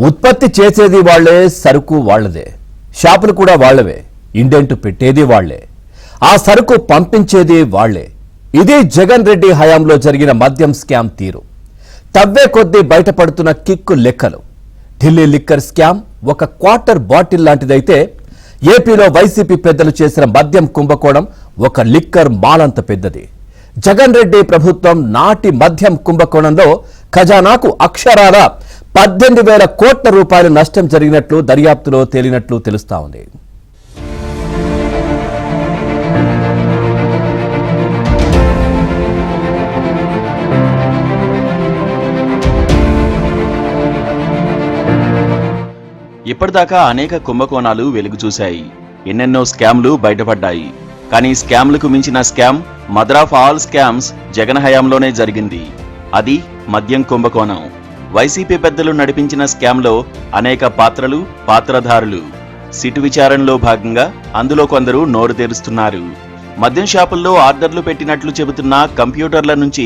ఉత్పత్తి చేసేది వాళ్లే, సరుకు వాళ్లదే, షాపులు కూడా వాళ్లవే, ఇండెంట్ పెట్టేది వాళ్లే, ఆ సరుకు పంపించేది వాళ్లే. ఇది జగన్ రెడ్డి హయాంలో జరిగిన మద్యం స్కామ్ తీరు. తవ్వే కొద్దీ బయటపడుతున్న కిక్కు లెక్కలు. ఢిల్లీ లిక్కర్ స్కామ్ ఒక క్వార్టర్ బాటిల్ లాంటిదైతే, ఏపీలో వైసీపీ పెద్దలు చేసిన మద్యం కుంభకోణం ఒక లిక్కర్ మాలంత పెద్దది. జగన్ రెడ్డి ప్రభుత్వం నాటి మద్యం కుంభకోణంలో ఖజానాకు అక్షరాల 18,000 కోట్ల రూపాయలు నష్టం జరిగినట్లు దర్యాప్తులో తేలినట్లు తెలుస్తా ఉంది. ఇప్పటిదాకా అనేక కుంభకోణాలు వెలుగు చూశాయి. ఎన్నెన్నో స్కామ్లు బయటపడ్డాయి. కానీ స్కామ్లకు మించిన scam, mother of all scams Jagan హయాంలోనే జరిగింది. అది మద్యం కుంభకోణం. వైసీపీ పెద్దలు నడిపించిన స్కామ్లో అనేక పాత్రలు, పాత్రధారులు. సిట్ విచారణలో భాగంగా అందులో కొందరు నోరు తెరుస్తున్నారు. మద్యం షాపుల్లో ఆర్డర్లు పెట్టినట్లు చెబుతున్న కంప్యూటర్ల నుంచి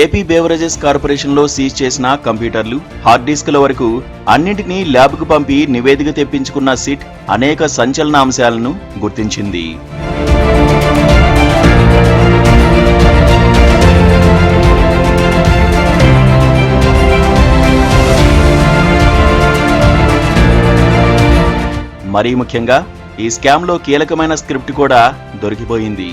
ఏపీ బేవరేజెస్ కార్పొరేషన్లో సీజ్ చేసిన కంప్యూటర్లు, హార్డ్ డిస్కుల వరకు అన్నింటినీ ల్యాబ్కు పంపి నివేదిక తెప్పించుకున్న సిట్ అనేక సంచలన అంశాలను గుర్తించింది. మరీ ముఖ్యంగా ఈ స్కామ్లో కీలకమైన స్క్రిప్ట్ కూడా దొరికిపోయింది.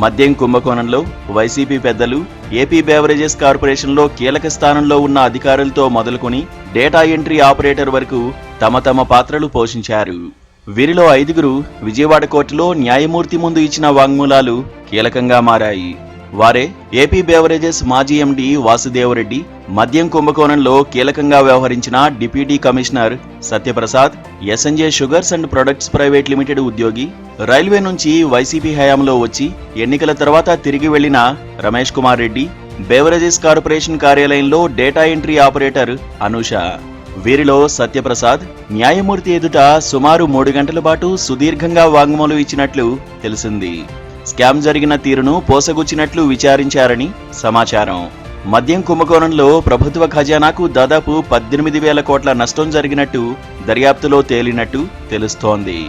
మద్యం కుంభకోణంలో వైసీపీ పెద్దలు ఏపీ బేవరేజెస్ కార్పొరేషన్లో కీలక స్థానంలో ఉన్న అధికారులతో మొదలుకొని డేటా ఎంట్రీ ఆపరేటర్ వరకు తమ తమ పాత్రలు పోషించారు. వీరిలో 5గురు విజయవాడ కోర్టులో న్యాయమూర్తి ముందు ఇచ్చిన వాంగ్మూలాలు కీలకంగా మారాయి. వారే ఏపీ బేవరేజెస్ మాజీ ఎండీ వాసుదేవరెడ్డి, మద్యం కుంభకోణంలో కీలకంగా వ్యవహరించిన deputy commissioner Satyaprasad, SNJ sugars and products private limited ఉద్యోగి, రైల్వే నుంచి వైసీపీ హయాంలో వచ్చి ఎన్నికల తర్వాత తిరిగి వెళ్లిన రమేష్ కుమార్ రెడ్డి, బేవరేజెస్ కార్పొరేషన్ కార్యాలయంలో డేటా ఎంట్రీ ఆపరేటర్ అనూష. వీరిలో సత్యప్రసాద్ న్యాయమూర్తి ఎదుట సుమారు 3 గంటల పాటు సుదీర్ఘంగా వాంగ్మూలం ఇచ్చినట్లు తెలిసింది. స్కామ్ జరిగిన తీరును పోసగుచ్చినట్లు విచారించారని సమాచారం. మద్యం కుంభకోణంలో ప్రభుత్వ ఖజానాకు దాదాపు 18,000 కోట్ల నష్టం జరిగినట్టు దర్యాప్తులో తేలినట్టు తెలుస్తోంది.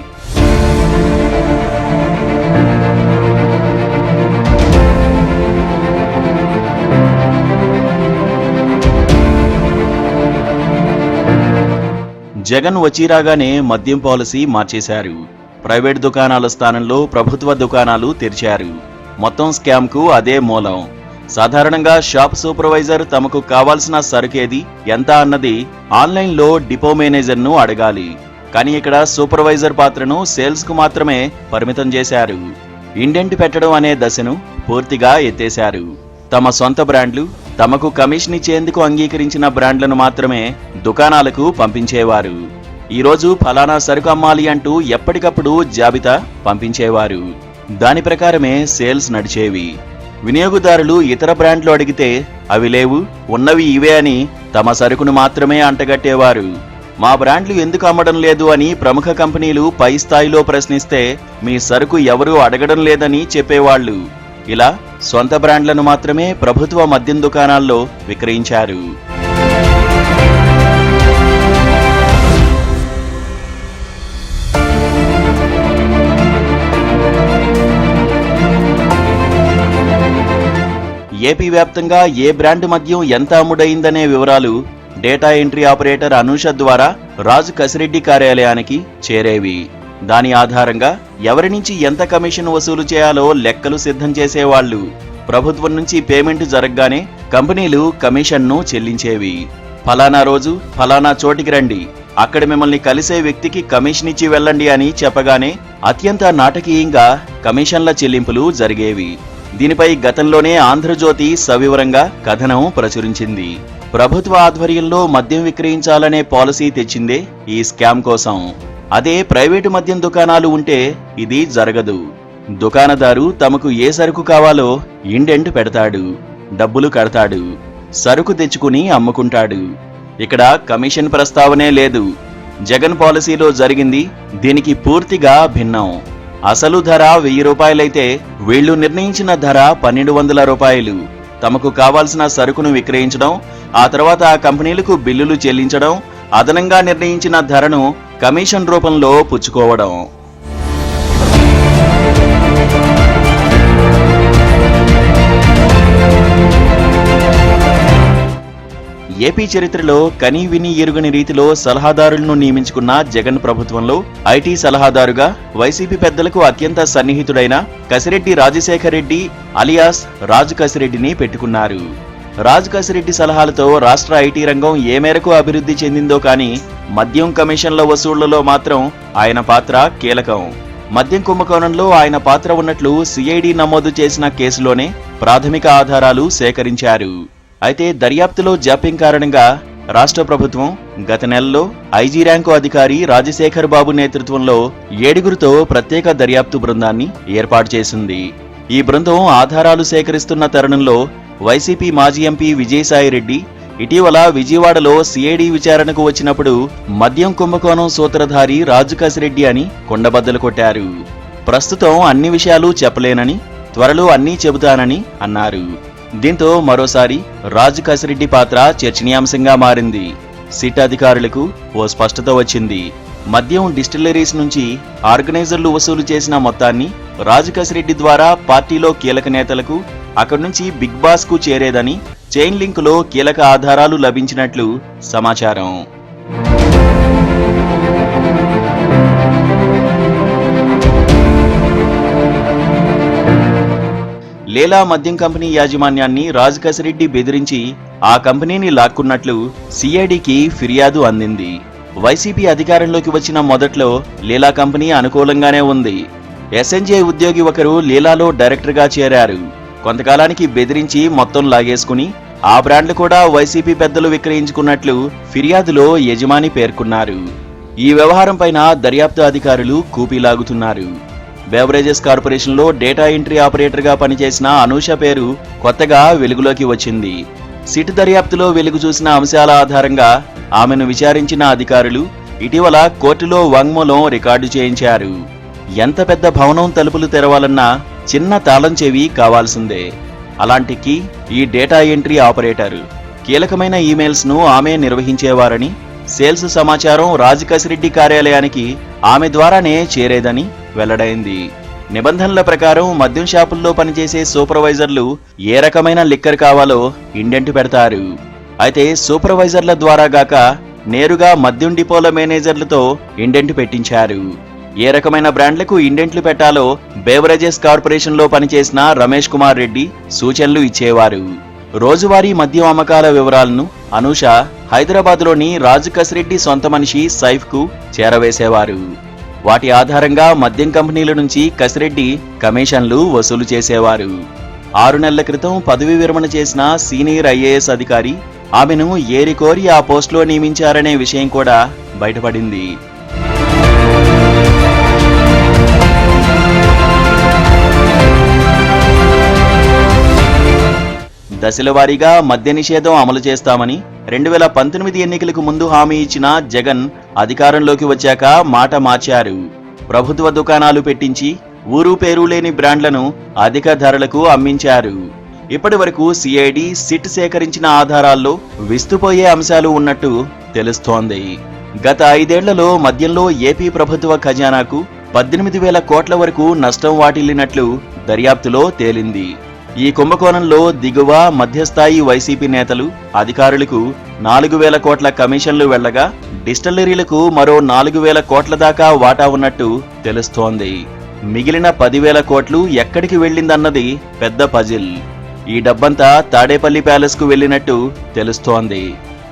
జగన్ వచ్చిరాగానే మద్యం పాలసీ మార్చేశారు. ప్రైవేట్ దుకాణాల స్థానంలో ప్రభుత్వ దుకాణాలు తెరిచారు. మొత్తం స్కామ్కు అదే మూలం. సాధారణంగా షాప్ సూపర్వైజర్ తమకు కావాల్సిన సరుకేది, ఎంత అన్నది ఆన్లైన్లో డిపో మేనేజర్ను అడగాలి. కానీ ఇక్కడ సూపర్వైజర్ పాత్రను సేల్స్కు మాత్రమే పరిమితం చేశారు. ఇండెంట్ పెట్టడం అనే దశను పూర్తిగా ఎత్తేశారు. తమ సొంత బ్రాండ్లు, తమకు కమిషన్ ఇచ్చేందుకు అంగీకరించిన బ్రాండ్లను మాత్రమే దుకాణాలకు పంపించేవారు. ఈరోజు ఫలానా సరుకు అమ్మాలి అంటూ ఎప్పటికప్పుడు జాబితా పంపించేవారు. దాని ప్రకారమే సేల్స్ నడిచేవి. వినియోగదారులు ఇతర బ్రాండ్లు అడిగితే అవి లేవు, ఉన్నవి ఇవే అని తమ సరుకును మాత్రమే అంటగట్టేవారు. మా బ్రాండ్లు ఎందుకు అమ్మడం లేదు అని ప్రముఖ కంపెనీలు పై స్థాయిలో ప్రశ్నిస్తే మీ సరుకు ఎవరూ అడగడం లేదని చెప్పేవాళ్లు. ఇలా సొంత బ్రాండ్లను మాత్రమే ప్రభుత్వ మద్యం దుకాణాల్లో విక్రయించారు. ఏపీ వ్యాప్తంగా ఏ బ్రాండ్ మద్యం ఎంత అమ్ముడైందనే వివరాలు డేటా ఎంట్రీ ఆపరేటర్ అనూష ద్వారా రాజు కసిరెడ్డి కార్యాలయానికి చేరేవి. దాని ఆధారంగా ఎవరి నుంచి ఎంత కమిషన్ వసూలు చేయాలో లెక్కలు సిద్ధం చేసేవాళ్లు. ప్రభుత్వం నుంచి పేమెంట్ జరగగానే కంపెనీలు కమిషన్ను చెల్లించేవి. ఫలానా రోజు ఫలానా చోటికి రండి, అక్కడ మిమ్మల్ని కలిసే వ్యక్తికి కమిషన్ ఇచ్చి వెళ్ళండి అని చెప్పగానే అత్యంత నాటకీయంగా కమిషన్ల చెల్లింపులు జరిగేవి. దీనిపై గతంలోనే ఆంధ్రజ్యోతి సవివరంగా కథనం ప్రచురించింది. ప్రభుత్వ ఆధ్వర్యంలో మద్యం విక్రయించాలనే పాలసీ తెచ్చిందే ఈ స్కామ్ కోసం. అదే ప్రైవేటు మద్యం దుకాణాలు ఉంటే ఇది జరగదు. దుకాణదారు తమకు ఏ సరుకు కావాలో ఇండెంట్ పెడతాడు, డబ్బులు కడతాడు, సరుకు తెచ్చుకుని అమ్ముకుంటాడు. ఇక్కడ కమిషన్ ప్రస్తావనే లేదు. జగన్ పాలసీలో జరిగింది దీనికి పూర్తిగా భిన్నం. అసలు ధర 1000 రూపాయలైతే వీళ్లు నిర్ణయించిన ధర 1200 రూపాయలు. తమకు కావాల్సిన సరుకును విక్రయించడం, ఆ తర్వాత ఆ కంపెనీలకు బిల్లులు చెల్లించడం, అదనంగా నిర్ణయించిన ధరను కమిషన్ రూపంలో పుచ్చుకోవడం. ఏపీ చరిత్రలో కనీ విని ఎరుగని రీతిలో సలహాదారులను నియమించుకున్న జగన్ ప్రభుత్వంలో ఐటీ సలహాదారుగా వైసీపీ పెద్దలకు అత్యంత సన్నిహితుడైన కసిరెడ్డి రాజశేఖర్ రెడ్డి అలియాస్ రాజు కసిరెడ్డిని పెట్టుకున్నారు. రాజు కసిరెడ్డి సలహాలతో రాష్ట్ర ఐటీ రంగం ఏ మేరకు అభివృద్ధి చెందిందో కానీ మద్యం కమిషన్ల వసూళ్లలో మాత్రం ఆయన పాత్ర కీలకం. మద్యం కుంభకోణంలో ఆయన పాత్ర ఉన్నట్లు సిఐడి నమోదు చేసిన కేసులోనే ప్రాథమిక ఆధారాలు సేకరించారు. అయితే దర్యాప్తులో జాప్యం కారణంగా రాష్ట్ర ప్రభుత్వం గత నెలలో ఐజీ ర్యాంకు అధికారి రాజశేఖర్ బాబు నేతృత్వంలో 7గురితో ప్రత్యేక దర్యాప్తు బృందాన్ని ఏర్పాటు చేసింది. ఈ బృందం ఆధారాలు సేకరిస్తున్న తరుణంలో వైసీపీ మాజీ ఎంపీ విజయసాయిరెడ్డి ఇటీవల విజయవాడలో సిఐడి విచారణకు వచ్చినప్పుడు మద్యం కుంభకోణం సూత్రధారి రాజు కసిరెడ్డి అని కొండబద్దలు కొట్టారు. ప్రస్తుతం అన్ని విషయాలు చెప్పలేనని, త్వరలో అన్నీ చెబుతానని అన్నారు. దీంతో మరోసారి రాజు కసిరెడ్డి పాత్ర చర్చనీయాంశంగా మారింది. సిట్ అధికారులకు ఓ స్పష్టత వచ్చింది. మద్యం డిస్టిలరీస్ నుంచి ఆర్గనైజర్లు వసూలు చేసిన మొత్తాన్ని రాజు కసిరెడ్డి ద్వారా పార్టీలో కీలక నేతలకు, అక్కడి నుంచి బిగ్ బాస్ కు చేరేదని చైన్ లింకులో కీలక ఆధారాలు లభించినట్లు సమాచారం. లేలా మద్యం కంపెనీ యాజమాన్యాన్ని రాజు కసిరెడ్డి బెదిరించి ఆ కంపెనీని లాక్కున్నట్లు సిఐడికి ఫిర్యాదు అందింది. వైసీపీ అధికారంలోకి వచ్చిన మొదట్లో లీలా కంపెనీ అనుకూలంగానే ఉంది. ఎస్ఎన్జే ఉద్యోగి ఒకరు లీలాలో డైరెక్టర్గా చేరారు. కొంతకాలానికి బెదిరించి మొత్తం లాగేసుకుని ఆ బ్రాండ్లు కూడా వైసీపీ పెద్దలు విక్రయించుకున్నట్లు ఫిర్యాదులో యజమాని పేర్కొన్నారు. ఈ వ్యవహారం పైన దర్యాప్తు అధికారులు కూపీలాగుతున్నారు. బెవరేజెస్ కార్పొరేషన్లో డేటా ఎంట్రీ ఆపరేటర్గా పనిచేసిన అనూష పేరు కొత్తగా వెలుగులోకి వచ్చింది. సిట్ దర్యాప్తులో వెలుగు చూసిన అంశాల ఆధారంగా ఆమెను విచారించిన అధికారులు ఇటీవల కోర్టులో వాంగ్మూలం రికార్డు చేయించారు. ఎంత పెద్ద భవనం తలుపులు తెరవాలన్నా చిన్న తాళం చెవి కావాల్సిందే. అలాంటికి ఈ డేటా ఎంట్రీ ఆపరేటర్ కీలకమైన ఈమెయిల్స్ ను ఆమె నిర్వహించేవారని, సేల్స్ సమాచారం రాజు కసిరెడ్డి కార్యాలయానికి ఆమె ద్వారానే చేరేదని వెల్లడైంది. నిబంధనల ప్రకారం మద్యం షాపుల్లో పనిచేసే సూపర్వైజర్లు ఏ రకమైన లిక్కర్ కావాలో ఇండెంట్ పెడతారు. అయితే సూపర్వైజర్ల ద్వారా గాక నేరుగా మద్యం డిపోల మేనేజర్లతో ఇండెంట్ పెట్టించారు. ఏ రకమైన బ్రాండ్లకు ఇండెంట్లు పెట్టాలో బెవరేజెస్ కార్పొరేషన్లో పనిచేసిన రమేష్ కుమార్ రెడ్డి సూచనలు ఇచ్చేవారు. రోజువారీ మద్యం అమ్మకాల వివరాలను అనూష హైదరాబాద్లోని రాజు కసిరెడ్డి సొంత మనిషి సైఫ్కు చేరవేసేవారు. వాటి ఆధారంగా మద్యం కంపెనీల నుంచి కసిరెడ్డి కమిషన్లు వసూలు చేసేవారు. 6 నెలల క్రితం పదవి విరమణ చేసిన సీనియర్ ఐఏఎస్ అధికారి ఆమెను ఏరికోరి ఆ పోస్టులో నియమించారనే విషయం కూడా బయటపడింది. దశలవారీగా మద్య నిషేధం అమలు చేస్తామని 2019 ఎన్నికలకు ముందు హామీ ఇచ్చిన జగన్ అధికారంలోకి వచ్చాక మాట మార్చారు. ప్రభుత్వ దుకాణాలు పెట్టించి ఊరు పేరు లేని బ్రాండ్లను అధిక ధరలకు అమ్మించారు. ఇప్పటి వరకు సిఐడి, సిట్ సేకరించిన ఆధారాల్లో విస్తుపోయే అంశాలు ఉన్నట్టు తెలుస్తోంది. గత 5 ఏళ్లలో మద్యంలో ఏపీ ప్రభుత్వ ఖజానాకు 18,000 కోట్ల వరకు నష్టం వాటిల్లినట్లు దర్యాప్తులో తేలింది. ఈ కుంభకోణంలో దిగువ, మధ్యస్థాయి వైసీపీ నేతలు, అధికారులకు 4,000 కోట్ల కమిషన్లు వెళ్లగా డిస్టిలరీలకు మరో 4,000 కోట్ల దాకా వాటా ఉన్నట్టు తెలుస్తోంది. మిగిలిన 10,000 కోట్లు ఎక్కడికి వెళ్లిందన్నది పెద్ద పజిల్. ఈ డబ్బంతా తాడేపల్లి ప్యాలెస్ కు వెళ్లినట్టు తెలుస్తోంది.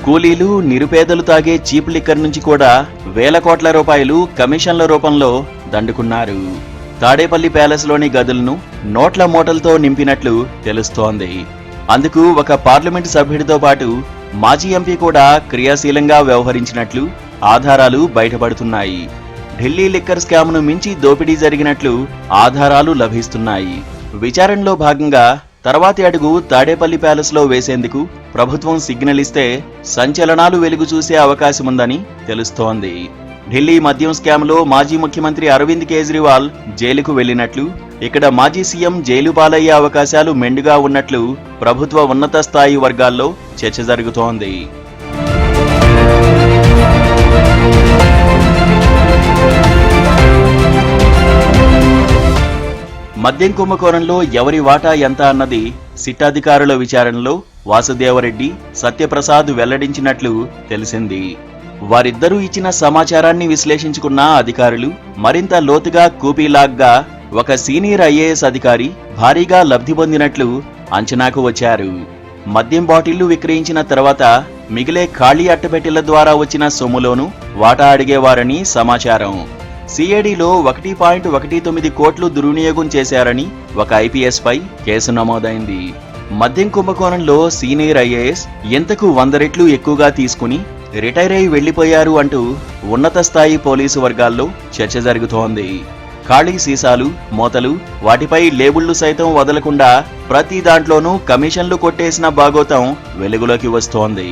కూలీలు, నిరుపేదలు తాగే చీప్ లిక్కర్ నుంచి కూడా 1,000 కోట్ల రూపాయలు కమిషన్ల రూపంలో దండుకున్నారు. తాడేపల్లి ప్యాలెస్లోని గదులను నోట్ల మూటలతో నింపినట్లు తెలుస్తోంది. అందుకు ఒక పార్లమెంటు సభ్యుడితో పాటు మాజీ ఎంపీ కూడా క్రియాశీలంగా వ్యవహరించినట్లు ఆధారాలు బయటపడుతున్నాయి. ఢిల్లీ లిక్కర్ స్కామ్ను మించి దోపిడీ జరిగినట్లు ఆధారాలు లభిస్తున్నాయి. విచారణలో భాగంగా తర్వాతి అడుగు తాడేపల్లి ప్యాలెస్లో వేసేందుకు ప్రభుత్వం సిగ్నల్ ఇస్తే సంచలనాలు వెలుగు చూసే అవకాశముందని తెలుస్తోంది. ఢిల్లీ మద్యం స్కామ్లో మాజీ ముఖ్యమంత్రి అరవింద్ కేజ్రీవాల్ జైలుకు వెళ్లినట్లు, ఇక్కడ మాజీ సీఎం జైలు పాలయ్యే అవకాశాలు మెండుగా ఉన్నట్లు ప్రభుత్వ ఉన్నత స్థాయి వర్గాల్లో చర్చ జరుగుతోంది. మద్యం కుంభకోణంలో ఎవరి వాటా ఎంత అన్నది సిట్ అధికారుల విచారణలో వాసుదేవరెడ్డి, సత్యప్రసాద్ వెల్లడించినట్లు తెలిసింది. వారిద్దరూ ఇచ్చిన సమాచారాన్ని విశ్లేషించుకున్న అధికారులు మరింత లోతుగా కూపీలాగ్గా ఒక సీనియర్ ఐఏఎస్ అధికారి భారీగా లబ్ధి పొందినట్లు అంచనాకు వచ్చారు. మద్యం బాటిళ్లు విక్రయించిన తర్వాత మిగిలే ఖాళీ అట్టపెట్టెల ద్వారా వచ్చిన సొమ్ములోనూ వాటా అడిగేవారని సమాచారం. సిఐడిలో 1.19 కోట్లు దుర్వినియోగం చేశారని ఒక ఐపీఎస్ పై కేసు నమోదైంది. మద్యం కుంభకోణంలో సీనియర్ ఐఏఎస్ ఎంతకు 100 రెట్లు ఎక్కువగా తీసుకుని రిటైర్ అయి వెళ్లిపోయారు అంటూ ఉన్నత స్థాయి పోలీసు వర్గాల్లో చర్చ జరుగుతోంది. ఖాళీ సీసాలు, మూతలు, వాటిపై లేబుళ్లు సైతం వదలకుండా ప్రతి దాంట్లోనూ కమిషన్లు కొట్టేసిన బాగోతం వెలుగులోకి వస్తోంది.